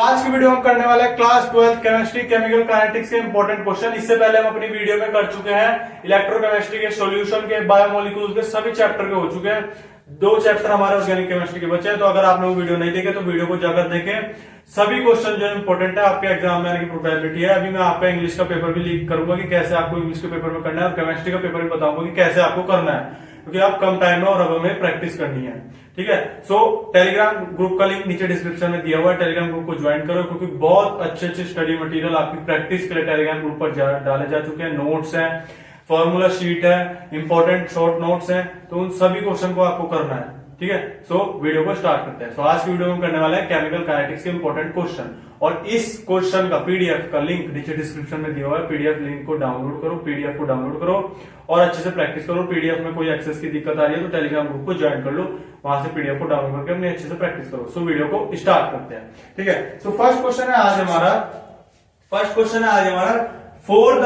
आज की वीडियो हम करने वाले हैं क्लास 12 केमिस्ट्री केमिकल काइनेटिक्स के इंपॉर्टेंट क्वेश्चन। इससे पहले हम अपनी वीडियो में कर चुके हैं इलेक्ट्रोकेमिस्ट्री के सॉल्यूशन के, बायोमोलिक्यूल्स के सभी चैप्टर के हो चुके हैं। 2 चैप्टर हमारे ऑर्गेनिक केमिस्ट्री के बचे हैं। तो अगर आपने वो वीडियो नहीं देखे तो वीडियो को जाकर देखें। सभी क्वेश्चन जो इंपॉर्टेंट है आपके एग्जाम में आने की प्रोबेबिलिटी है। अभी मैं आपका इंग्लिश का पेपर भी लीक करूंगा कि कैसे आपको इंग्लिश के पेपर में करना है, और केमिस्ट्री का पेपर भी बताऊंगा कि कैसे आपको करना है, क्योंकि आप कम टाइम में और अब हमें प्रैक्टिस करनी है। ठीक है। सो टेलीग्राम ग्रुप का लिंक नीचे डिस्क्रिप्शन में दिया हुआ है। टेलीग्राम ग्रुप को ज्वाइन करो, क्योंकि बहुत अच्छे अच्छे स्टडी मटेरियल आपकी प्रैक्टिस के लिए टेलीग्राम ग्रुप पर डाले जा चुके हैं। नोट्स हैं, फॉर्मूला शीट है, इंपॉर्टेंट शॉर्ट नोट्स हैं, तो उन सभी क्वेश्चन को आपको करना है। ठीक है। सो वीडियो को स्टार्ट करते हैं। आज की वीडियो में करने वाले हैं केमिकल काइनेटिक्स के इंपॉर्टेंट क्वेश्चन, और इस क्वेश्चन का पीडीएफ का लिंक नीचे डिस्क्रिप्शन में दिया हुआ है। पीडीएफ लिंक को डाउनलोड करो, पीडीएफ को डाउनलोड करो और अच्छे से प्रैक्टिस करो। पीडीएफ में कोई एक्सेस की दिक्कत आ रही है तो टेलीग्राम ग्रुप को ज्वाइन कर लो, वहां से पीडीएफ को डाउनलोड करके अपने अच्छे से प्रैक्टिस करो। सो वीडियो को स्टार्ट करते हैं। ठीक है। सो फर्स्ट क्वेश्चन है आज हमारा for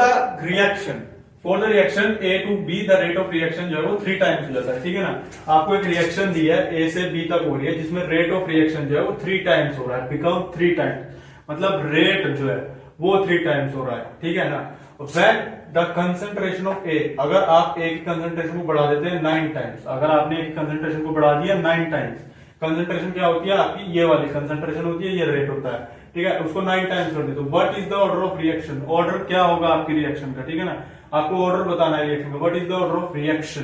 the reaction A to B the rate of reaction जो है वो 3 टाइम्स हो जाता है। ठीक है ना। आपको एक रिएक्शन दी है ए से बी तक हो रही है, जिसमें रेट ऑफ रिएक्शन जो है वो 3 टाइम्स हो रहा है। बिकम 3 टाइम्स मतलब रेट जो है वो 3 टाइम्स हो रहा है। ठीक है ना। व्हेन द कंसंट्रेशन ऑफ ए, अगर आप ए की कंसंट्रेशन को बढ़ा देते हैं 9 टाइम्स, अगर आपने ए की कंसंट्रेशन को बढ़ा दिया 9 टाइम्स, कंसंट्रेशन क्या होती है आपकी, ये वाली कंसंट्रेशन होती है, ये रेट होता है। ठीक है। उसको 9 टाइम्स कर दे तो what is the order of reaction, order क्या होगा आपकी रिएक्शन का। ठीक है ना। आपको ऑर्डर बताना है रिएक्शन का। What is the order of reaction,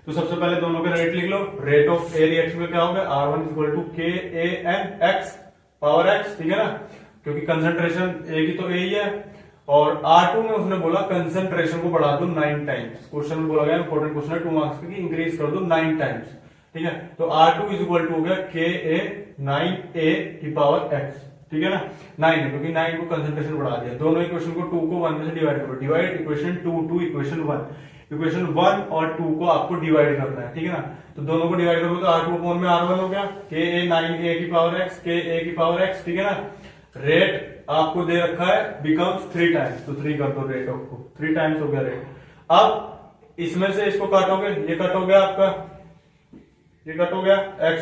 तो सबसे पहले दोनों के रेट लिख लो। रेट ऑफ ए रिएक्शन का क्या होगा, R1 इक्वल टू के A N x power x. ठीक है ना, क्योंकि कंसंट्रेशन ए की तो ए ही है, और R2 में उसने बोला कंसंट्रेशन को बढ़ा दो 9 टाइम्स। क्वेश्चन में बोला गया इंपॉर्टेंट क्वेश्चन है 2 मार्क्स की, इंक्रीज कर दो 9 टाइम्स। ठीक है। तो R2 इज इक्वल टू हो गया के ए 9a की पावर x। ठीक है ना। 9 है क्योंकि 9 को कंसंट्रेशन बढ़ा दिया। दोनों इक्वेशन को 2 को 1 में से डिवाइड करो। Divide equation 2 to equation 1। Equation 1 और 2 को आपको डिवाइड करना है। ठीक है ना। तो दोनों को डिवाइड करोगे तो R2 अपॉन में R1 हो गया, के ए 9a की पावर x, के ए की पावर x। ठीक है ना। रेट आपको दे रखा है बिकम्स 3 टाइम्स, तो 3 कर दो रेट ऑफ को, 3 टाइम्स हो गया रेट। अब इसमें से इसको काटोगे, ये कट हो गया आपका, ये कट हो गया, x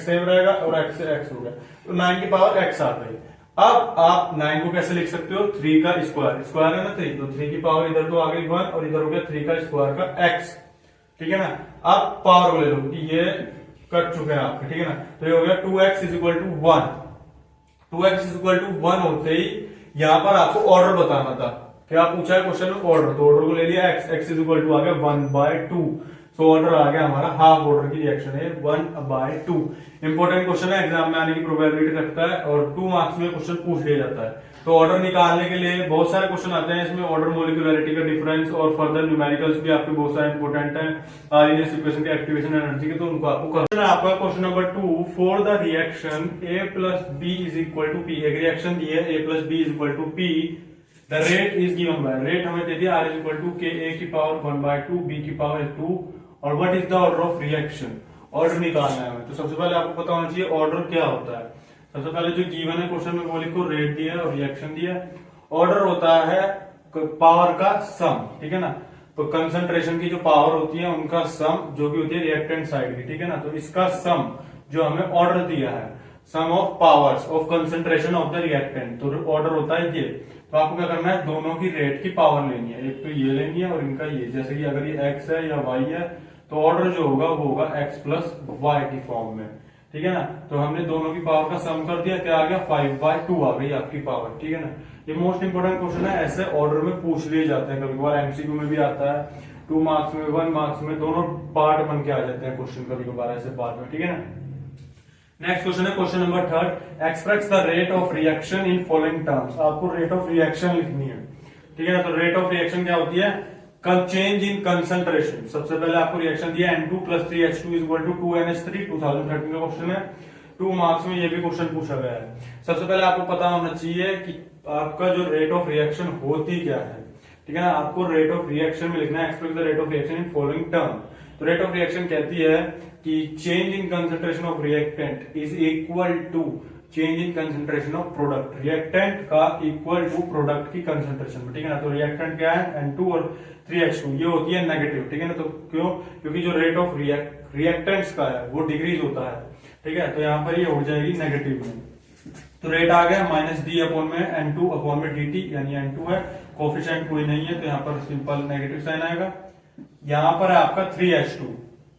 सेम रहेगा और x से x हो गया, तो 9 की पावर x आ गई। अब आप 9 को कैसे लिख सकते हो, 3 का स्क्वायर, स्क्वायर है ना 3, तो 3 की पावर इधर तो आ गई 1 और इधर हो गया 3 का स्क्वायर का x। ठीक है ना। अब पावर को ले लो कि ये कट चुके हैं आपके। ठीक है ना। तो ये हो गया 2x is equal to 1। 2x is equal to 1 होते ही यहां पर आपको ऑर्डर बताना था। क्या पूछा है क्वेश्चन में, ऑर्डर, तो ऑर्डर को ले लिया x इज इक्वल टू आ गया 1/2। सो ऑर्डर आ गया हमारा, हाफ ऑर्डर की रिएक्शन है 1/2। इंपॉर्टेंट क्वेश्चन है, एग्जाम में आने की प्रोबेबिलिटी रखता है, और 2 मार्क्स में क्वेश्चन पूछ लिया जाता है। तो ऑर्डर निकालने के लिए बहुत सारे क्वेश्चन आते हैं इसमें। ऑर्डर, मोलिकुलरिटी का डिफरेंस और फर्दर न्यूमेरिकल्स भी आपके बहुत सारे इंपॉर्टेंट हैं। आरएनएस इक्वेशन के एक्टिवेशन एनर्जी के, तो उनको आपको करना है। आपका question number 2, for the reaction a plus B is equal to P. एक रिएक्शन दी है a plus B is equal to P, the rate is given by, rate हमें दे दिया r इज इक्वल टू के ए की पावर 1/2 b की power 2, और what is the order of reaction, order निकालना है हमें। तो सबसे पहले आपको पता होना चाहिए ऑर्डर क्या होता है। सबसे पहले जो गिवन है क्वेश्चन में वो लिखो, रेट दिया और रिएक्शन दिया। ऑर्डर होता है पावर का सम। ठीक है ना। तो कंसंट्रेशन की जो पावर होती है उनका सम, जो भी होती है रिएक्टेंट साइड की। ठीक है ना। तो इसका सम जो हमें ऑर्डर दिया है, sum of powers of concentration of the reactant, तो ऑर्डर होता है ये। तो आपको क्या करना है, दोनों की रेट की पावर लेनी है। एक तो ये लेनी है और इनका ये, जैसे कि अगर ये x है या y है तो ऑर्डर जो होगा वो होगा x प्लस y की फॉर्म में। ठीक है ना। तो हमने दोनों की पावर का सम कर दिया, क्या आ गया 5/2 आ गई आपकी पावर। ठीक है ना। ये मोस्ट इंपोर्टेंट क्वेश्चन है, ऐसे ऑर्डर में पूछ लिए जाते हैं। कभी कभार एमसीक्यू में भी आता है, 2 मार्क्स में, 1 मार्क्स में, दोनों पार्ट बन के आ जाते हैं क्वेश्चन कभी कभार ऐसे पार्ट में। ठीक है ना। नेक्स्ट क्वेश्चन है question number 3, express the rate of reaction in following terms. आपको रेट ऑफ रिएक्शन लिखनी है। ठीक है ना। तो रेट ऑफ रिएक्शन क्या होती है, चेंज इन कंसंट्रेशन। सबसे पहले आपको रिएक्शन दिया N2 + 3H2 is equal to 2NH3, 2013 का क्वेश्चन है, 2 मार्क्स में ये भी क्वेश्चन पूछा गया है। सबसे पहले आपको पता होना चाहिए कि आपका जो रेट ऑफ रिएक्शन होती क्या है। ठीक है ना। आपको रेट ऑफ रिएक्शन में लिखना है, express the rate of reaction in following term. तो रेट ऑफ रिएक्शन कहती है कि change in concentration of reactant is equal to change in concentration of product, reactant का इक्वल टू प्रोडक्ट की concentration में। ठीक है ना। तो रिएक्टेंट क्या है, N2 और 3H2, ये होती है नेगेटिव। ठीक है ना। तो क्यों, क्योंकि जो रेट ऑफ रिएक्टेंट्स का है वो डिक्रीज होता है। ठीक है। तो यहाँ पर ये हो जाएगी नेगेटिव में। तो रेट आ गया माइनस डी अपॉन में N2 अपॉन में dt, यानी N2 है, कोफिशिएंट कोई नहीं है तो यहाँ पर सिंपल नेगेटिव साइन आएगा। यहाँ पर है आपका 3H2,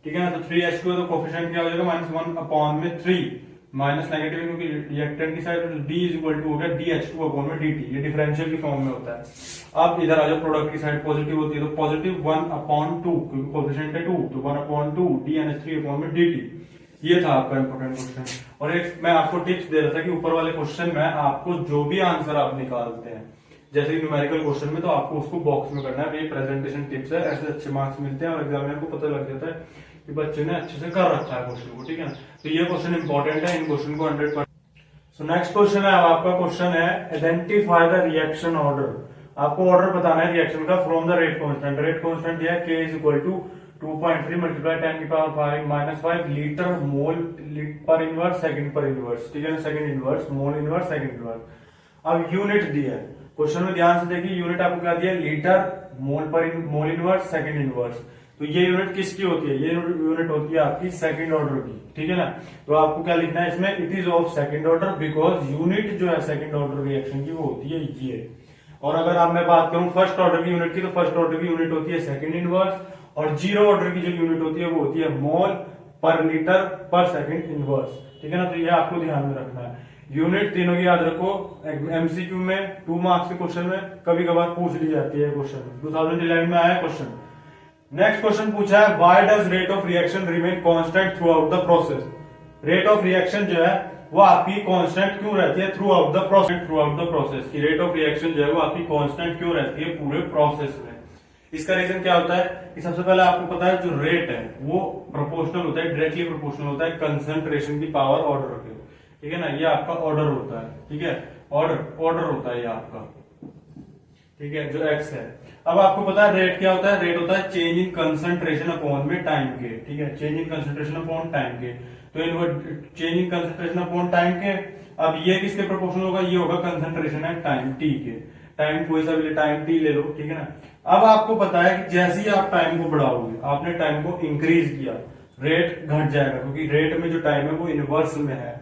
ठीक है ना, तो 3H2 है तो कोफिशिएंट क्या हो जाएगा -1 अपॉन में 3, माइनस नेगेटिव क्योंकि रिएक्टेंट की side, D is equal to हो गया dH2 अपॉन में dt, ये डिफरेंशियल की फॉर्म में होता है। अब इधर आ जाओ, प्रोडक्ट की साइड पॉजिटिव होती है तो पॉजिटिव 1 अपॉन 2, क्योंकि कोफिशिएंट है 2 तो 1 अपॉन 2 dNH3 अपॉन में dt। ये था आपका इंपॉर्टेंट क्वेश्चन। और एक मैं आपको टिप्स दे रहा था कि ऊपर वाले क्वेश्चन में आपको जो भी आंसर आप निकालते हैं, जैसे न्यूमेरिकल क्वेश्चन में, तो आपको उसको बॉक्स में करना है। ये प्रेजेंटेशन टिप्स है, ऐसे अच्छे मार्क्स मिलते हैं और एग्जामिनर को पता लग जाता है कि बच्चे ने अच्छे से कर रखा है क्वेश्चन को, ठीक है ना। तो ये क्वेश्चन इंपॉर्टेंट है, इन क्वेश्चन को 100%। सो नेक्स्ट क्वेश्चन है, अब आपका क्वेश्चन है आइडेंटिफाई द रिएक्शन ऑर्डर। आपको ऑर्डर बताना है रिएक्शन का from the rate constant. Rate constant दिया है K is equal to 2.3 multiply 10 की पावर 5 लीटर मोल पर इनवर्स सेकंड पर इनवर्स, ठीक है ना, सेकंड इनवर्स मोल इनवर्स सेकंड इनवर्स। अब यूनिट दिया है क्वेश्चन में, ध्यान से देखिए, यूनिट आपको क्या दिया है, litre mole inverse second inverse. तो ये यूनिट किसकी होती है, ये यूनिट होती है आपकी सेकंड ऑर्डर की, ठीक है ना। तो आपको क्या लिखना है इसमें, it is of second order because unit जो है सेकंड ऑर्डर रिएक्शन की वो होती है ये। और अगर आप मैं बात करूं फर्स्ट ऑर्डर की यूनिट की, तो फर्स्ट ऑर्डर की यूनिट होती है सेकंड इनवर्स, और जीरो ऑर्डर की जो यूनिट होती है वो होती है मोल पर लीटर पर सेकंड इनवर्स, ठीक है ना। तो ये आपको ध्यान में रखना है। यूनिट तीनों की याद रखो, एमसीक्यू में 2 मार्क्स के क्वेश्चन में कभी कभार पूछ ली जाती है क्वेश्चन, 2011 में आया क्वेश्चन। नेक्स्ट क्वेश्चन पूछा है, why does rate of reaction remain constant through out the process. Rate of reaction जो है वो आपकी कांस्टेंट क्यों रहती है थ्रू आउट द प्रोसेस की रेट ऑफ रिएक्शन जो है वो आपकी कांस्टेंट क्यों रहती है पूरे प्रोसेस में। इसका रीजन क्या होता है कि सबसे पहले आपको पता है जो रेट है वो प्रोपोर्शनल होता है, डायरेक्टली प्रोपोर्शनल होता है कंसंट्रेशन की पावर ऑर्डर के, ठीक है ना। ये आपका ऑर्डर होता है, ठीक है, ऑर्डर होता है ये आपका, ठीक है, जो एक्स है। अब आपको पता है रेट क्या होता है, रेट होता है चेंज इन कंसंट्रेशन अपॉन में टाइम के, ठीक है, change in concentration upon time के। तो change in concentration upon time के, अब ये किसके प्रोपोर्शनल होगा, ये होगा कंसंट्रेशन है टाइम टी के, टाइम कोई सा भी टाइम टी ले लो, ठीक है ना। अब आपको पता है कि जैसे ही आप टाइम को बढ़ाओगे, आपने टाइम को इंक्रीज किया, रेट घट जाएगा, क्योंकि रेट में जो टाइम है वो इनवर्स में है,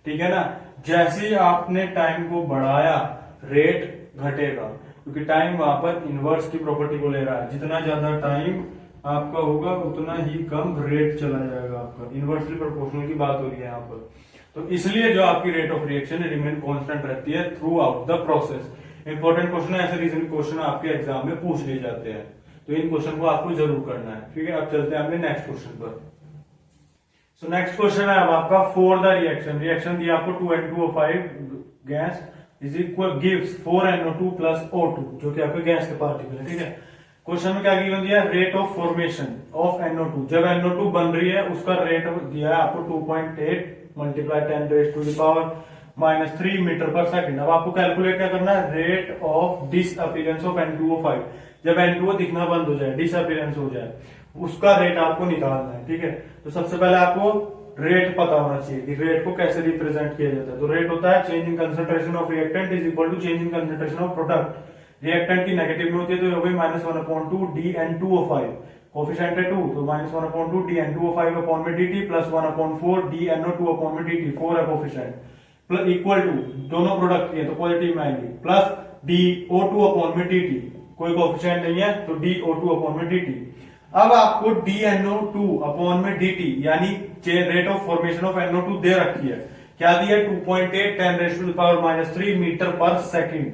ठीक है ना। जैसे ही आपने टाइम को बढ़ाया रेट घटेगा, क्योंकि टाइम वहां पर इनवर्स की प्रॉपर्टी को ले रहा है। जितना ज्यादा टाइम आपका होगा उतना ही कम रेट चला जाएगा आपका, इनवर्सली प्रोपोर्शनल की बात हो रही है यहाँ पर। तो इसलिए जो आपकी रेट ऑफ रिएक्शन है रिमेन कांस्टेंट रहती है through out the process. Important question है, ऐसे रीजन क्वेश्चन आपके एग्जाम में पूछ लिए जाते हैं, तो इन क्वेश्चन को आपको जरूर करना है, ठीक है। अब चलते हैं अपने नेक्स्ट क्वेश्चन पर। सो नेक्स्ट क्वेश्चन है अब आपका फॉर द रिएक्शन दिया आपको 2N2O5 gas is equal gives 4NO2 plus O2, जो कि आपके गैस के पार्टिकल है, ठीक है। क्वेश्चन में क्या गिवन दिया, rate of formation of NO2, जब NO2 बन रही है उसका रेट दिया है आपको 2.8 multiply 10 raise to the power -3 metre per second. अब आपको कैलकुलेट क्या करना है, rate of disappearance of N2O5, जब N2O दिखना बंद हो जाए, डिसअपीयरेंस हो जाए, उसका रेट आपको निकालना है, ठीक है। तो सबसे पहले आपको रेट पता होना चाहिए कि रेट को कैसे रिप्रेजेंट किया जाता है। तो रेट होता है change in concentration of reactant is equal to change in concentration of product. Reactant की नेगेटिव में होती है तो हो गई -1/2 DN2O5, कोफिशिएंट है 2 तो -1/2 DN2O5 अपॉन में dt प्लस 1/4 DNO2 अपॉन में dt, 4 है कोफिशिएंट, प्लस इक्वल टू दोनों प्रोडक्ट की तो पॉजिटिव में आएंगे, प्लस DO2 अपॉन में dt, कोई कोफिशिएंट नहीं है तो DO2 अपॉन में dt। अब आपको DNO2 अपॉन में dt यानी rate of formation of NO2 दे रखी है, क्या दिया 2.8 10 raise to the power -3 metre per second,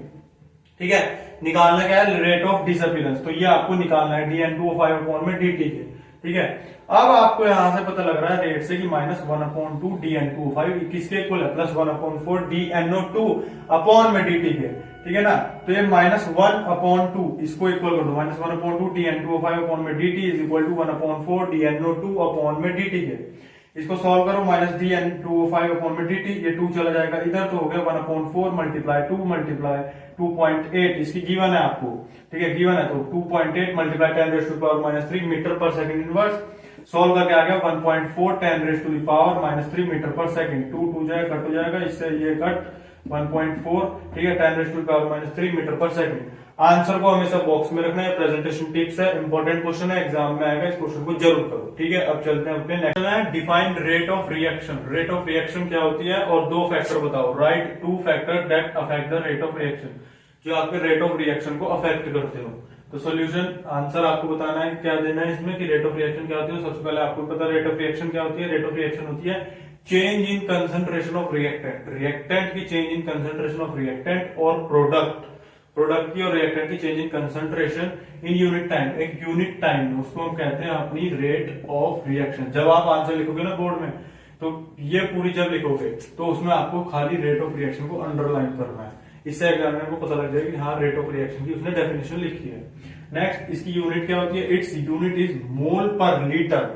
ठीक है। निकालना क्या है, रेट ऑफ डिसअपीयरेंस, तो ये आपको निकालना है DN2O5 अपॉन में dt के, ठीक है। अब आपको यहां से पता लग रहा है रेट से कि -1/2 DN2O5 किसके इक्वल है, +1/4 DNO2 अपॉन में dt के, ठीक है ना। तो ये -1/2 इसको इक्वल कर दो, -1/2 DN2O5 अपॉन में dt is equal to 1/4 DNO2 upon में dt के। इसको सॉल्व करो, -DN2O5 अपॉन में dt, ये 2 चला जाएगा इधर, तो हो गया 1/4 मल्टीप्लाई 2 मल्टीप्लाई 2.8, इसकी गिवन है आपको, ठीक है, गिवन है। तो 2.8 multiply 10 raise to the power -3 metre per second inverse, solve करके आ गया 1.4 10 raise to the power -3 metre per second, 2 जाएगा कट हो जाएगा, इससे ये कट 1.4, ठीक है, 10 raise to the power -3 metre per second. Answer को हमेशा बॉक्स में रखना है, प्रेजेंटेशन टिप्स है, इंपॉर्टेंट क्वेश्चन है, एग्जाम में आएगा, इस क्वेश्चन को जरूर करो। ठीक है, अब चलते हैं अपने नेक्स्ट है, define rate of reaction. Rate of reaction क्या होती है और दो फैक्टर बताओ। Right two factor that affect the rate of reaction, जो आपके रेट ऑफ रिएक्शन को अफेक्ट करते हो। तो सोल्यूशन आंसर आपको बताना है, क्या देना है इसमें कि रेट ऑफ रिएक्शन क्या होती है। सबसे पहले आपको पता है रेट ऑफ रिएक्शन क्या होती है। रेट ऑफ रिएक्शन होती है change in concentration of reactant, reactant की change in concentration of reactant और प्रोडक्ट की और रिएक्टेंट की change in concentration in unit time. एक यूनिट टाइम उसको हम कहते हैं अपनी रेट ऑफ रिएक्शन। जब आप आंसर लिखोगे ना बोर्ड में, तो ये पूरी जब लिखोगे तो उसमें आपको खाली रेट ऑफ रिएक्शन को अंडरलाइन करना है। इससे एग्जामिनर को पता लग जाएगा कि हाँ रेट ऑफ रिएक्शन की उसने डेफिनेशन लिखी है। नेक्स्ट, इसकी यूनिट क्या होती है। Its unit is mole per litre,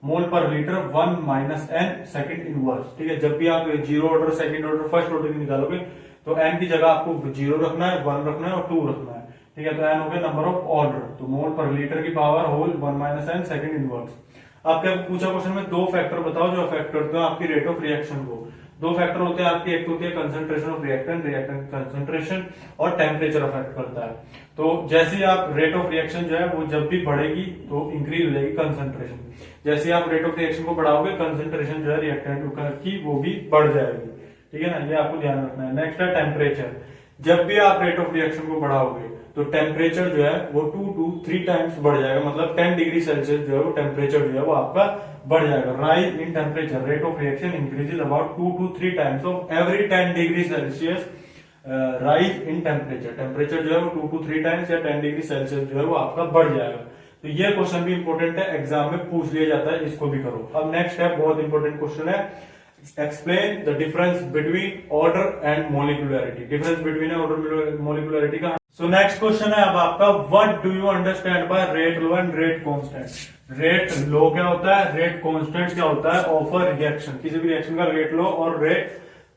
mole per litre 1 minus n second inverse. ठीक है, जब भी आप zero order, second order, first order की निकालोगे तो एन की जगह आपको 0 रखना है, 1 रखना है और 2 रखना है। ठीक है, तो एन हो गया नंबर ऑफ ऑर्डर, तो मोल पर लीटर की power whole 1 minus n second inverse. आपके पूछा क्वेश्चन में दो फैक्टर बताओ जो अफेक्ट करते हो आपकी रेट ऑफ रिएक्शन को। दो फैक्टर होते हैं आपके, एक होती है concentration of reactant, reactant concentration, और टेम्परेचर अफेक्ट करता है। तो जैसे ही आप रेट ऑफ रिएक्शन जो है वो जब भी बढ़ेगी तो इंक्रीज हो जाएगी कंसंट्रेशन। जैसे आप रेट ऑफ रिएक्शन को बढ़ाओगे कंसंट्रेशन जो है रिएक्टेंट की वो भी बढ़ जाएगी। ठीक है ना, ये आपको ध्यान रखना है। नेक्स्ट है टेम्परेचर। जब भी आप रेट ऑफ रिएक्शन को बढ़ाओगे तो टेम्परेचर जो है वो 2 to 3 टाइम्स बढ़ जाएगा, मतलब 10 डिग्री सेल्सियस जो है वो टेम्परेचर जो है वो आपका बढ़ जाएगा। Rise in temperature, rate of reaction increases about 2 to 3 times of every 10 degree Celsius rise in temperature. Temperature जो है वो 2 to 3 टाइम्स या 10 डिग्री सेल्सियस जो है वो आपका बढ़ जाएगा। तो ये क्वेश्चन भी इंपॉर्टेंट है, एग्जाम में पूछ लिया जाता है, इसको भी करो। अब नेक्स्ट है, बहुत इंपॉर्टेंट क्वेश्चन है, explain the difference between order and molecularity. Difference between order molecularity का। सो नेक्स्ट क्वेश्चन है अब आपका, what do you understand by rate law and rate constant. Rate law क्या होता है, रेट कांस्टेंट क्या होता है ऑफ अ रिएक्शन। किसी भी रिएक्शन का रेट लॉ और रेट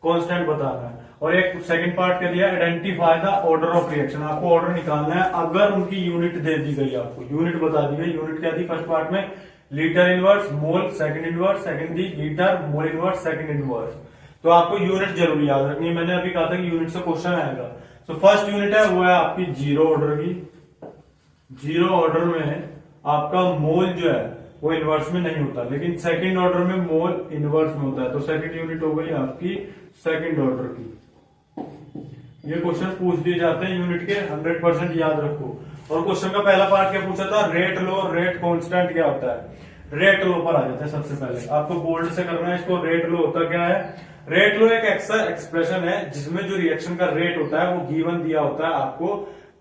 कांस्टेंट बताना है। और एक सेकंड पार्ट क्या दिया, identify the order of reaction. आपको ऑर्डर निकालना है अगर उनकी यूनिट दे दी गई, आपको यूनिट बता दी गई। यूनिट क्या थी फर्स्ट पार्ट में, litre inverse, mole second inverse, second the litre, mole inverse, second inverse. तो आपको यूनिट जरूर याद रखनी है। मैंने अभी कहा था कि यूनिट से क्वेश्चन आएगा। तो फर्स्ट यूनिट है वो है आपकी जीरो ऑर्डर की। जीरो ऑर्डर में आपका मोल जो है वो इनवर्स में नहीं होता, लेकिन सेकंड ऑर्डर में मोल इनवर्स में होता है। तो सेकंड यूनिट हो गई आपकी सेकंड ऑर्डर की। ये क्वेश्चन पूछ दिए जाते हैं यूनिट के, 100% याद रखो। और क्वेश्चन का पहला पार्ट क्या पूछा था, रेट लो, रेट कांस्टेंट क्या होता है। रेट लो पर आ जाते हैं सबसे पहले, आपको बोल्ड से करना है इसको। रेट लो होता क्या है, रेट लो एक ऐसा एक्सप्रेशन है जिसमें जो रिएक्शन का रेट होता है वो गिवन दिया होता है आपको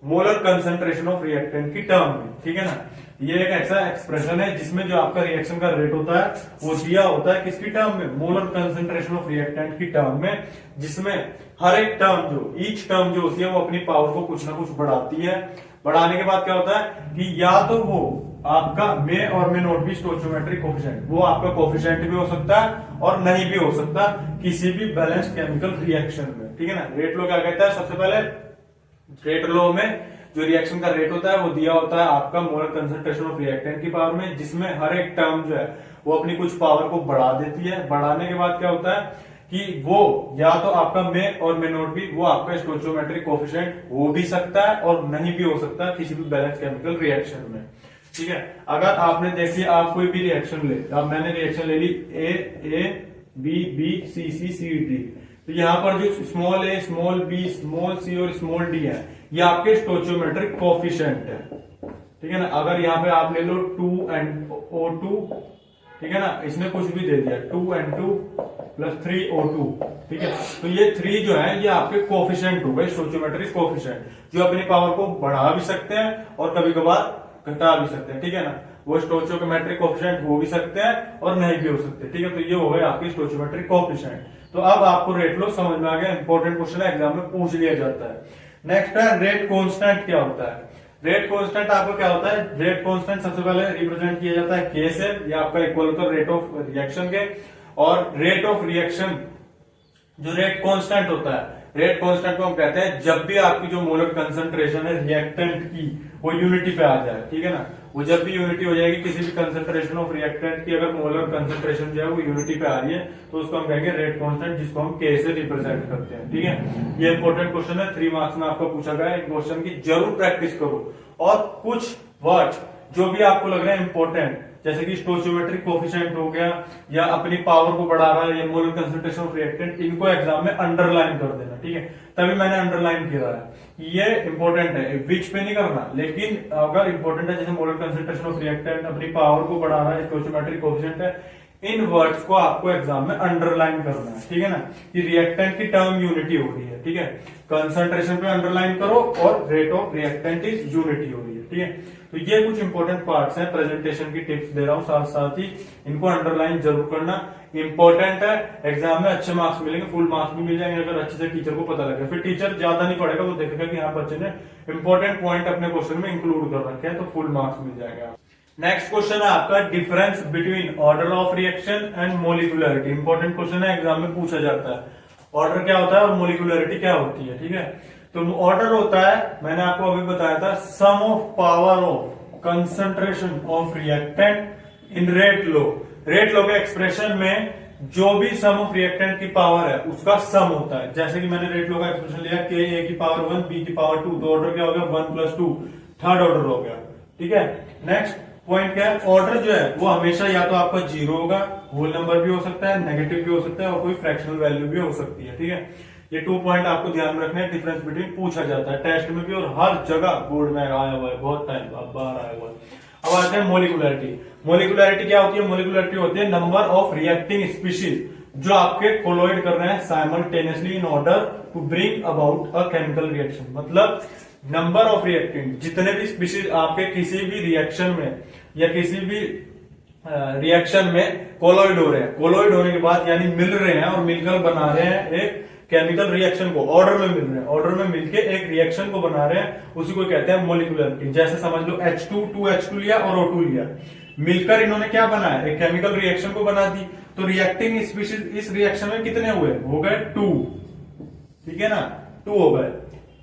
मोलर कंसंट्रेशन ऑफ रिएक्टेंट की टर्म में। ठीक है ना, ये एक ऐसा एक्सप्रेशन है जिसमें जो आपका रिएक्शन का रेट होता है वो दिया होता है किसकी टर्म में, मोलर कंसंट्रेशन ऑफ रिएक्टेंट की टर्म में, जिसमें हर एक टर्म जो ईच टर्म जो होती है वो अपनी पावर को कुछ ना कुछ बढ़ाती है। बढ़ाने के बाद क्या होता है कि या तो वो आपका मे और मे नॉट बी स्टोइचोमेट्रिक कोफिशिएंट, वो आपका कोफिशिएंट भी हो सकता है और नहीं भी हो सकता किसी भी बैलेंस्ड केमिकल रिएक्शन में। ठीक है ना, रेट लो क्या कहता है, सबसे पहले रेट लो में जो रिएक्शन का रेट होता है वो दिया होता है आपका मोलर कंसंट्रेशन ऑफ रिएक्टेंट की पावर में, जिसमें हर एक टर्म जो है वो अपनी कुछ पावर को बढ़ा देती है। बढ़ाने के बाद क्या होता है कि वो या तो आपका मे और मे नॉट बी, वो आपका स्टोइचोमेट्रिक कोफिशिएंट हो भी सकता है और नहीं भी हो सकता किसी भी बैलेंस केमिकल रिएक्शन में। ठीक है, अगर आपने देखिए आप कोई भी रिएक्शन ले, अब मैंने रिएक्शन ले ली A B B C C C D, तो यहाँ पर जो small a, small b, small c और स्मॉल डी है ये आपके स्टोइचोमेट्रिक कोफिशिएंट है। ठीक है ना, अगर यहाँ पे आप ले लो 2NO2, ठीक है ना, इसने कुछ भी दे दिया 2N2 प्लस 3O2। ठीक है, तो ये 3 जो है ये आपके कोफिशिएंट हो गए, स्टोइचोमेट्रिक कोफिशिएंट, जो अपनी पावर को बढ़ा भी सकते हैं और कभी कभार घटा भी सकते हैं। ठीक है ना, वो स्टोइचोमेट्रिक कोफिशिएंट हो भी सकते हैं और नहीं भी हो सकते। ठीक है, तो ये हो गए आपके स्टोइचोमेट्रिक कोफिशिएंट। तो अब आपको रेट लो समझ में आ गया, इंपॉर्टेंट क्वेश्चन है, एग्जाम में पूछ लिया जाता है। नेक्स्ट है रेट कांस्टेंट क्या होता है। रेट कांस्टेंट आपको क्या होता है, रेट कांस्टेंट सबसे पहले रिप्रेजेंट किया जाता है के से, ये आपका इक्वल होता है रेट ऑफ रिएक्शन के। और रेट ऑफ रिएक्शन जो रेट कांस्टेंट होता है, रेट कांस्टेंट को हम कहते हैं जब भी आपकी जो मोलर कंसंट्रेशन है रिएक्टेंट की वो यूनिटी पे आ जाए, ठीक है ना। वो जब भी यूनिटी हो जाएगी किसी भी कंसंट्रेशन ऑफ रिएक्टेंट की, अगर मोलर कंसंट्रेशन जो है वो यूनिटी पे आ रही है तो उसको हम कहेंगे रेट कांस्टेंट, जिसको हम के से रिप्रेजेंट करते हैं, ठीक है। ये इंपॉर्टेंट क्वेश्चन है, 3 मार्क्स में आपको पूछा गया है। क्वेश्चन की जरूर प्रैक्टिस करो और कुछ वर्ड जो भी आपको लग रहा है इंपॉर्टेंट, जैसे कि स्टोइचियोमेट्रिक कोफिशिएंट हो गया या अपनी पावर को बढ़ा रहा है या मोलर कंसंट्रेशन ऑफ रिएक्टेंट, इनको एग्जाम में अंडरलाइन कर देना, ठीक है। तभी मैंने अंडरलाइन किया है, ये इंपॉर्टेंट है, विच पे नहीं करना। लेकिन अगर इंपॉर्टेंट है जैसे मोलर कंसंट्रेशन ऑफ रिएक्टेंट, अपनी पावर को बढ़ा रहा है, स्टोइचियोमेट्रिक कोफिशिएंट है, इन वर्ड्स को आपको एग्जाम में अंडरलाइन करना है, ठीक है ना। कि रिएक्टेंट की टर्म यूनिटी हो रही है, ठीक है। कंसंट्रेशन पे अंडरलाइन करो और rate of reactant is unity हो रही है, ठीक है। तो ये कुछ इंपॉर्टेंट पार्ट्स हैं, प्रेजेंटेशन की टिप्स दे रहा हूं, साथ साथ ही इनको अंडरलाइन जरूर करना, इंपॉर्टेंट है। एग्जाम में अच्छे मार्क्स मिलेंगे, फुल मार्क्स भी मिल जाएंगे अगर अच्छे से टीचर को पता लगे। फिर टीचर ज्यादा नहीं पढ़ेगा, वो देखेगा कि हाँ बच्चे ने इंपॉर्टेंट पॉइंट अपने क्वेश्चन में इंक्लूड कर रखे हैं, तो फुल मार्क्स मिल जाएगा। नेक्स्ट क्वेश्चन है आपका difference between order of reaction and molecularity. Important question है, एग्जाम में पूछा जाता है। ऑर्डर क्या होता है और मोलिकुलरिटी क्या होती है, ठीक है। तो ऑर्डर होता है, मैंने आपको अभी बताया था, sum of power of concentration of reactant in rate law. Rate law के एक्सप्रेशन में जो भी सम ऑफ रिएक्टेंट की पावर है उसका सम होता है। जैसे कि मैंने रेट लॉ का एक्सप्रेशन लिया, के ए की पावर 1 बी की पावर 2, तो ऑर्डर क्या हो गया 1 + 2, थर्ड ऑर्डर हो गया, ठीक है। नेक्स्ट पॉइंट क्या है, ऑर्डर जो है वो हमेशा या तो आपका 0 होगा, होल नंबर भी हो सकता है, नेगेटिव भी हो सकता है और कोई फ्रैक्शनल वैल्यू भी हो सकती है, ठीक है। ये 2 पॉइंट आपको ध्यान में रखना है, डिफरेंस बिटवीन पूछा जाता है टेस्ट में भी और हर जगह बोर्ड में आया हुआ है, बहुत टाइम बाहर आया हुआ है। अब आते हैं मोलिकुलरिटी। मोलिकुलरिटी क्या होती है, मोलिकुलरिटी होती है नंबर ऑफ रिएक्टिंग स्पीशीज जो आपके कोलोइड कर रहे हैं simultaneously in order to bring about a chemical reaction. मतलब नंबर ऑफ रिएक्टेंट, जितने भी स्पीशीज आपके किसी भी रिएक्शन में या किसी भी रिएक्शन में कोलोइड हो रहे हैं, कोलोइड होने के बाद यानी मिल रहे हैं और मिलकर बना रहे हैं एक केमिकल रिएक्शन को, ऑर्डर में मिल रहे हैं, ऑर्डर में मिलके एक रिएक्शन को बना रहे हैं, उसी को कहते हैं मोलिकुलरिटी। जैसे समझ लो H2 2H2 लिया और O2 लिया, मिलकर इन्होंने क्या बनाया, एक केमिकल रिएक्शन को बना दी। तो रिएक्टिंग स्पीशीज इस रिएक्शन में कितने हुए, हो गए 2, ठीक है ना, 2 हो गए।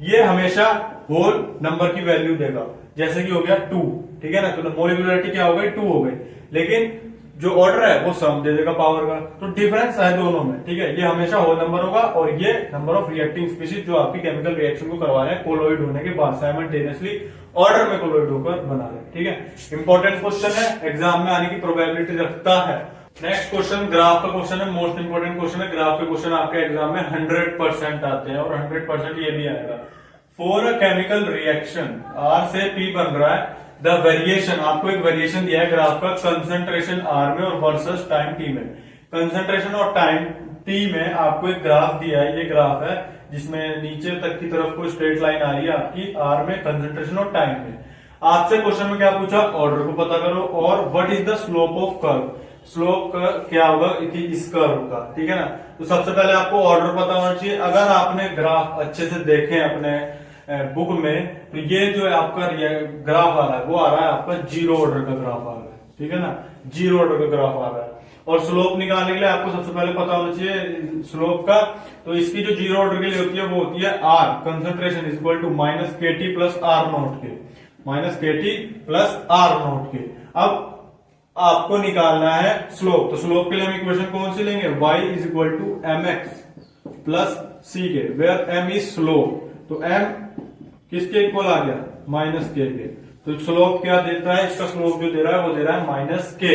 ये हमेशा होल नंबर की वैल्यू देगा, जैसे कि हो गया 2, ठीक है ना। तो मोलिकुलरिटी क्या हो गई, 2 हो गई। लेकिन जो ऑर्डर है वो सम दे देगा पावर का, तो डिफरेंस है दोनों में, ठीक है। ये हमेशा होल नंबर होगा और ये नंबर ऑफ रिएक्टिंग स्पीशीज जो आपकी केमिकल रिएक्शन को करवा रहे हैं कोलोइड होने के बाद, साइमल्टेनियसली ऑर्डर में कोलोइड होकर बना रहे हैं, ठीक है। इंपॉर्टेंट क्वेश्चन है, एग्जाम में आने की प्रोबेबिलिटी रखता है। नेक्स्ट क्वेश्चन ग्राफ का क्वेश्चन है, मोस्ट इंपोर्टेंट क्वेश्चन है। ग्राफ के क्वेश्चन आपके एग्जाम में 100% आते हैं और 100% ये भी आएगा। For a chemical reaction R से P बन रहा है, द वेरिएशन, आपको एक वेरिएशन दिया है ग्राफ का, कंसंट्रेशन R में और वर्सेस टाइम T में। कंसंट्रेशन और टाइम T में आपको एक ग्राफ दिया है, ये ग्राफ है जिसमें नीचे तक की तरफ कोई स्ट्रेट लाइन आ रही है आपकी R में, कंसंट्रेशन और टाइम में। आपसे क्वेश्चन में क्या पूछा, ऑर्डर को पता करो और what is the slope of curve. Slope क्या होगा कि इस कर्व का, ठीक है ना। तो सबसे पहले आपको ऑर्डर पता होना चाहिए। अगर आपने ग्राफ अच्छे से देखे अपने बुक में, तो ये जो है आपका ग्राफ आ रहा है वो आ रहा है आपका 0 ऑर्डर का ग्राफ आ रहा है, ठीक है ना, 0 ऑर्डर का ग्राफ आ रहा है। और स्लोप निकालने के लिए आपको सबसे पहले पता होना चाहिए स्लोप का, तो इसकी जो 0 ऑर्डर के लिए होती है वो होती है R, concentration equal to -KT + R0 के, -KT + R0 के। अब आपको निकालना है स्लोप, तो स्लोप के लिए हम इक्वेशन कौन सी लेंगे, y = mx + c के, वेयर m इज स्लोप। तो m किसके इक्वल आ गया, -k के। तो स्लोप क्या देता है, इसका स्लोप जो दे रहा है वो दे रहा है -k,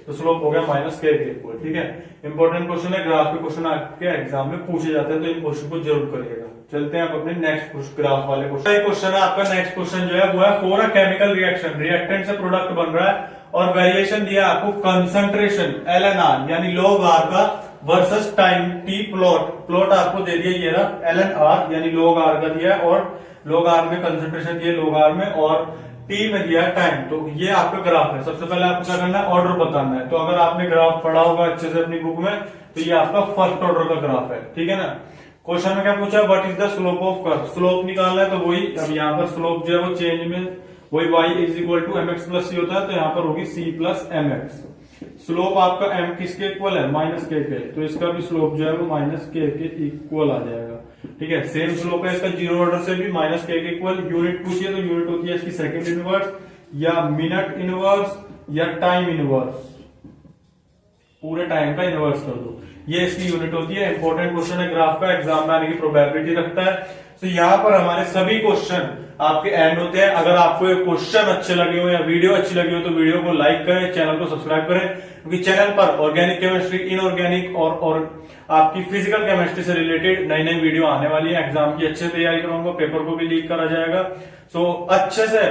तो स्लोप हो गया -k के इक्वल, ठीक है। इंपॉर्टेंट क्वेश्चन है, ग्राफ के क्वेश्चन आपके एग्जाम में पूछे जाते हैं, तो इन क्वेश्चन को जरूर करिएगा। चलते हैं आप अपने नेक्स्ट ग्राफ वाले क्वेश्चन है आपका। नेक्स्ट क्वेश्चन जो है वो है for a chemical reaction, reactant से प्रोडक्ट बन रहा है और वेरिएशन दिया आपको कंसंट्रेशन ln यानी log R का वर्सेस टाइम T प्लॉट आपको दे दिया, ये रहा ln R यानी log R का दिया है और log R में कंसंट्रेशन दिया log R में और T में दिया है टाइम। तो ये आपका ग्राफ है। सबसे पहले आपको क्या करना है, ऑर्डर बताना है। तो अगर आपने ग्राफ पढ़ा होगा अच्छे से अपनी बुक में, तो ये आपका फर्स्ट ऑर्डर का ग्राफ है, ठीक है ना। क्वेश्चन में क्या पूछा, what is the slope of curve. Slope निकालना है, तो वही अब यहाँ पर स्लोप जो है वो चेंज में वही y = mx + c होता है, तो यहाँ पर होगी c + mx। स्लोप आपका m किसके इक्वल है, -k के, तो इसका भी स्लोप जो है वो -k के इक्वल आ जाएगा। ठीक है। सेम स्लोप है इसका जीरो ऑर्डर से भी, माइनस के इक्वल। यूनिट पूछिए तो यूनिट होती है इसकी सेकंड इनवर्स या मिनट इनवर्स या टाइम इनवर्स, पूरे टाइम का इनवर्स कर दो, ये इसकी यूनिट होती है। इंपॉर्टेंट क्वेश्चन है ग्राफ का, एग्जाम में आने की प्रोबेबिलिटी रखता है। तो यहाँ पर हमारे सभी क्वेश्चन आपके एंड होते हैं। अगर आपको ये क्वेश्चन अच्छे लगे हो या वीडियो अच्छी लगी हो तो वीडियो को लाइक करें, चैनल को सब्सक्राइब करें, क्योंकि चैनल पर ऑर्गेनिक केमिस्ट्री, इनऑर्गेनिक और आपकी फिजिकल केमिस्ट्री से रिलेटेड नई नई वीडियो आने वाली है। एग्जाम की अच्छे तैयारी कराऊंगा, पेपर को भी लीक करा जाएगा। सो अच्छे से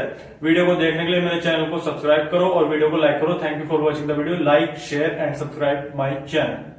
वीडियो को देखने के लिए मेरे चैनल को सब्सक्राइब करो और वीडियो को लाइक करो। Thank you for watching the video. Like, share and subscribe my channel.